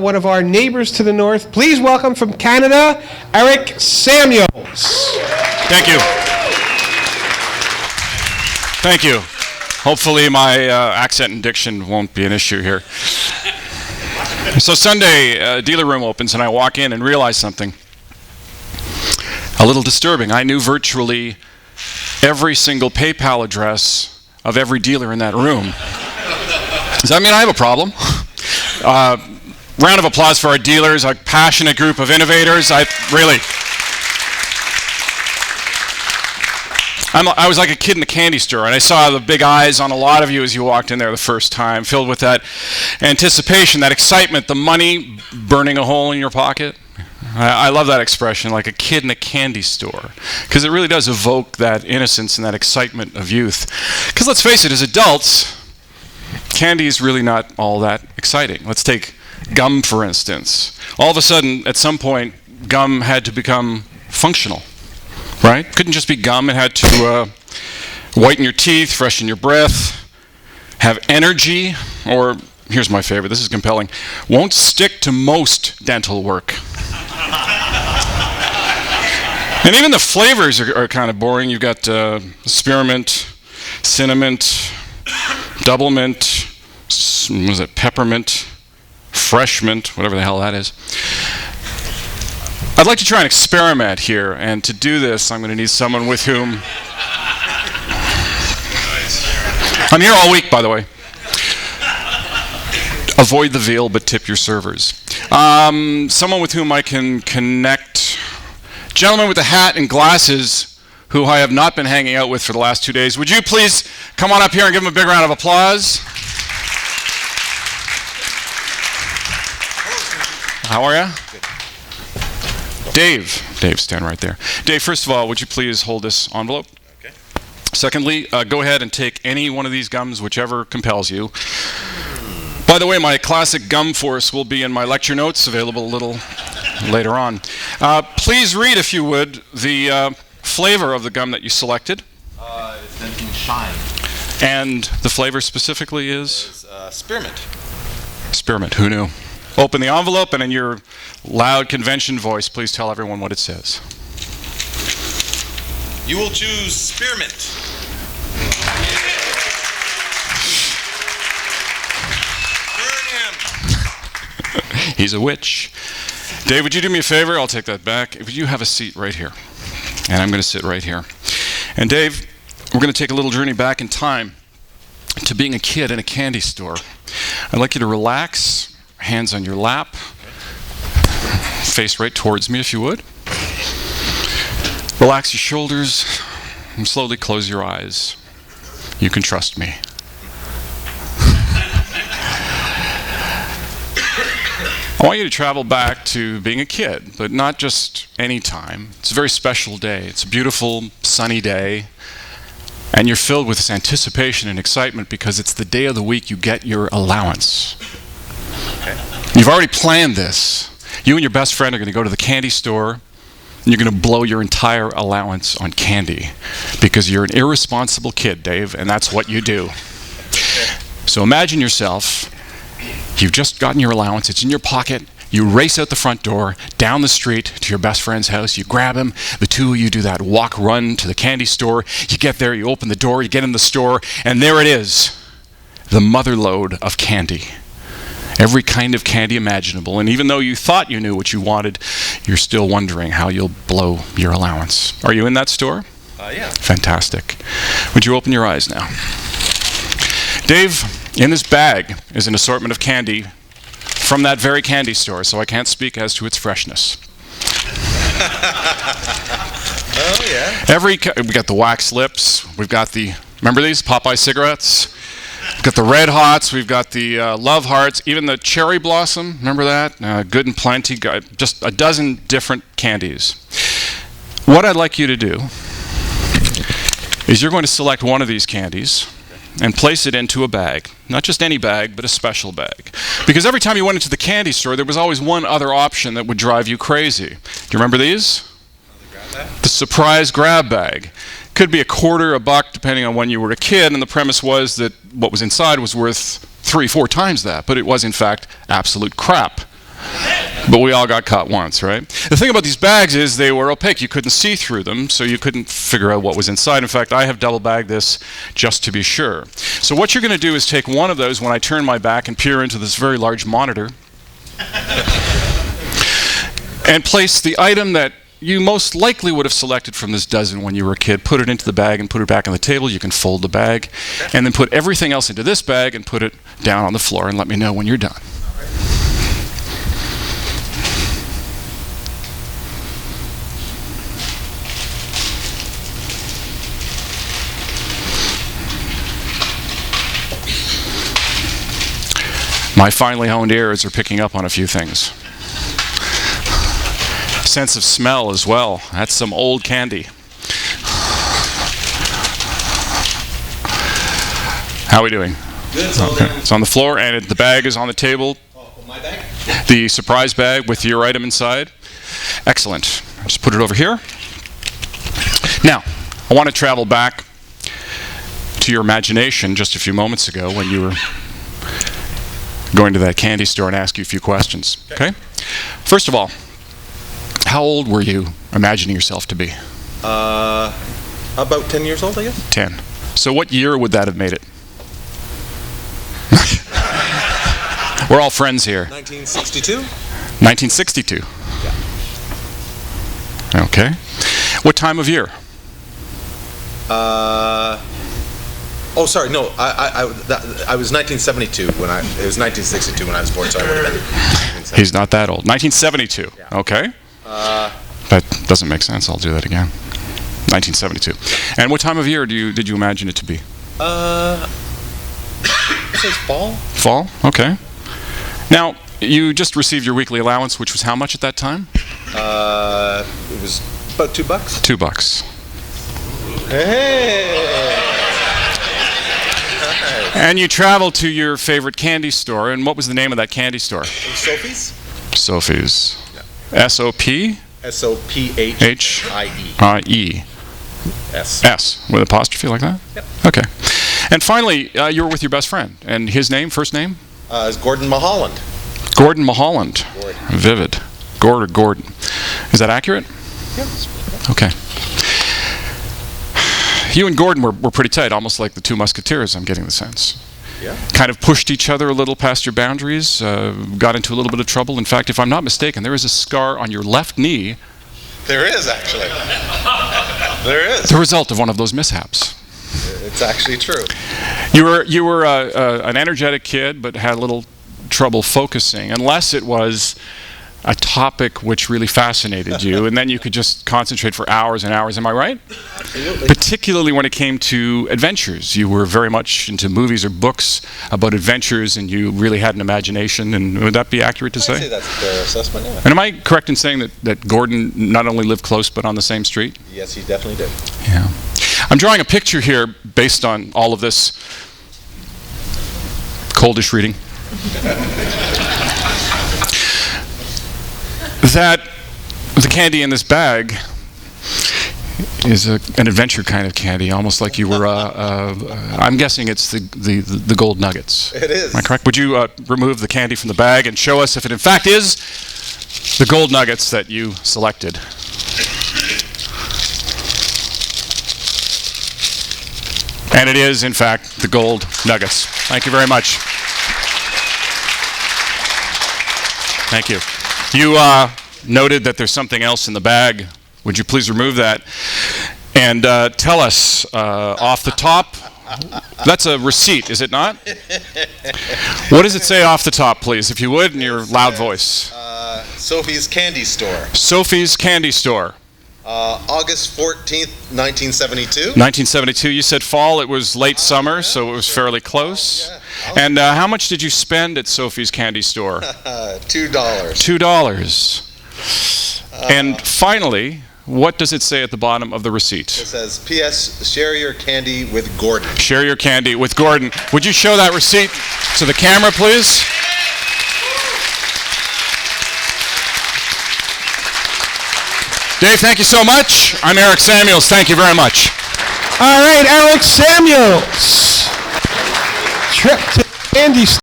One of our neighbors to the north. Please welcome from Canada, Eric Samuels. Thank you. Thank you. Hopefully my accent and diction won't be an issue here. So Sunday, dealer room opens and I walk in and realize something a little disturbing. I knew virtually every single PayPal address of every dealer in that room. Does that mean I have a problem? Round of applause for our dealers, a passionate group of innovators. I was like a kid in a candy store, and I saw the big eyes on a lot of you as you walked in there the first time, filled with that anticipation, that excitement, the money burning a hole in your pocket. I love that expression, like a kid in a candy store, because it really does evoke that innocence and that excitement of youth. Because let's face it, as adults, candy is really not all that exciting. Let's take gum, for instance. All of a sudden, at some point, gum had to become functional, right? Couldn't just be gum. It had to whiten your teeth, freshen your breath, have energy, or, here's my favorite, this is compelling, won't stick to most dental work. And even the flavors are kind of boring. You've got spearmint, cinnamon, double mint, was it peppermint, fresh mint, whatever the hell that is. I'd like to try and experiment here, and to do this, I'm going to need someone with whom... I'm here all week, by the way. Avoid the veal, but tip your servers. Someone with whom I can connect. Gentleman with a hat and glasses who I have not been hanging out with for the last 2 days. Would you please come on up here and give him a big round of applause? How are you? Good. Dave, stand right there. Dave, first of all, would you please hold this envelope? Okay. Secondly, go ahead and take any one of these gums, whichever compels you. By the way, my classic gum force will be in my lecture notes, available a little later on. Please read, if you would, the flavor of the gum that you selected. It's Mention Shine. And the flavor specifically is? Spearmint. Spearmint, who knew? Open the envelope, and in your loud convention voice, please tell everyone what it says. You will choose spearmint. Burn him. He's a witch. Dave, would you do me a favor? I'll take that back. Would you have a seat right here? And I'm going to sit right here. And Dave, we're going to take a little journey back in time to being a kid in a candy store. I'd like you to relax. Hands on your lap. Face right towards me, if you would. Relax your shoulders and slowly close your eyes. You can trust me. I want you to travel back to being a kid, but not just any time. It's a very special day. It's a beautiful, sunny day. And you're filled with this anticipation and excitement because it's the day of the week you get your allowance. Okay. You've already planned this. You and your best friend are going to go to the candy store, and you're going to blow your entire allowance on candy because you're an irresponsible kid, Dave, and that's what you do. Okay. So imagine yourself, you've just gotten your allowance, it's in your pocket, you race out the front door, down the street to your best friend's house, you grab him, the two of you do that walk-run to the candy store, you get there, you open the door, you get in the store, and there it is, the mother lode of candy. Every kind of candy imaginable, and even though you thought you knew what you wanted, you're still wondering how you'll blow your allowance. Are you in that store? Yeah. Fantastic. Would you open your eyes now? Dave, in this bag is an assortment of candy from that very candy store, so I can't speak as to its freshness. Oh, yeah. We got the wax lips, we've got the, remember these, Popeye cigarettes? We've got the Red Hots, we've got the Love Hearts, even the Cherry Blossom, remember that? Good and Plenty, just a dozen different candies. What I'd like you to do is you're going to select one of these candies and place it into a bag. Not just any bag, but a special bag. Because every time you went into the candy store, there was always one other option that would drive you crazy. Do you remember these? The surprise grab bag. Could be $0.25, $1, depending on when you were a kid, and the premise was that what was inside was worth 3-4 times that, but it was in fact absolute crap. But we all got caught once, right? The thing about these bags is they were opaque. You couldn't see through them, so you couldn't figure out what was inside. In fact, I have double bagged this just to be sure. So what you're going to do is take one of those when I turn my back and peer into this very large monitor and place the item that you most likely would have selected from this dozen when you were a kid, put it into the bag and put it back on the table. You can fold the bag and then put everything else into this bag and put it down on the floor and let me know when you're done. My finely honed ears are picking up on a few things. Sense of smell as well. That's some old candy. How are we doing? Good. It's all down. It's on the floor and the bag is on the table. Oh, my bag? The surprise bag with your item inside. Excellent. Just put it over here. Now, I want to travel back to your imagination just a few moments ago when you were going to that candy store and ask you a few questions. Okay? First of all, how old were you imagining yourself to be? About 10 years old, I guess. 10. So what year would that have made it? We're all friends here. 1962? 1962. Yeah. Okay. What time of year? Oh, sorry. No, I was 1972 when it was 1962 when I was born, so I would have been. He's not that old. 1972. Yeah. Okay. That doesn't make sense. I'll do that again. 1972. And what time of year did you imagine it to be? It says fall. Fall? Okay. Now, you just received your weekly allowance, which was how much at that time? It was about $2. $2. Hey. And you traveled to your favorite candy store, and what was the name of that candy store? Sophie's. Sophie's. Yeah. S-O-P? S-O-P-H-I-E. I-E. S. S, with apostrophe like that? Yep. Okay. And finally, you were with your best friend, and his name, first name? It's Gordon Mulholland. Gordon Mulholland. Gordon. Vivid. Gordon. Is that accurate? Yes. Okay. You and Gordon were pretty tight, almost like the two musketeers, I'm getting the sense. Yeah. Kind of pushed each other a little past your boundaries, got into a little bit of trouble. In fact, if I'm not mistaken, there is a scar on your left knee. There is, actually. There is. The result of one of those mishaps. It's actually true. You were an energetic kid, but had a little trouble focusing, unless it was a topic which really fascinated you, and then you could just concentrate for hours and hours. Am I right? Absolutely. Particularly when it came to adventures. You were very much into movies or books about adventures, and you really had an imagination. And would that be accurate to I'd say that's a fair assessment, yeah. And am I correct in saying that Gordon not only lived close, but on the same street? Yes, he definitely did. Yeah. I'm drawing a picture here based on all of this coldish reading. That the candy in this bag is an adventure kind of candy, almost like you were. I'm guessing it's the gold nuggets. It is. Am I correct? Would you remove the candy from the bag and show us if it in fact is the gold nuggets that you selected? And it is, in fact, the gold nuggets. Thank you very much. Thank you. You noted that there's something else in the bag. Would you please remove that and tell us off the top? That's a receipt, is it not? What does it say off the top, please, if you would, in your loud voice? Sophie's Candy Store. Sophie's Candy Store. August 14th, 1972. 1972. You said fall. It was late summer, so it was fairly close. Yeah. And how much did you spend at Sophie's Candy Store? $2. $2. And finally, what does it say at the bottom of the receipt? It says, P.S. Share your candy with Gordon. Share your candy with Gordon. Would you show that receipt to the camera, please? Dave, thank you so much. I'm Eric Samuels. Thank you very much. All right, Eric Samuels. Trip to candy store.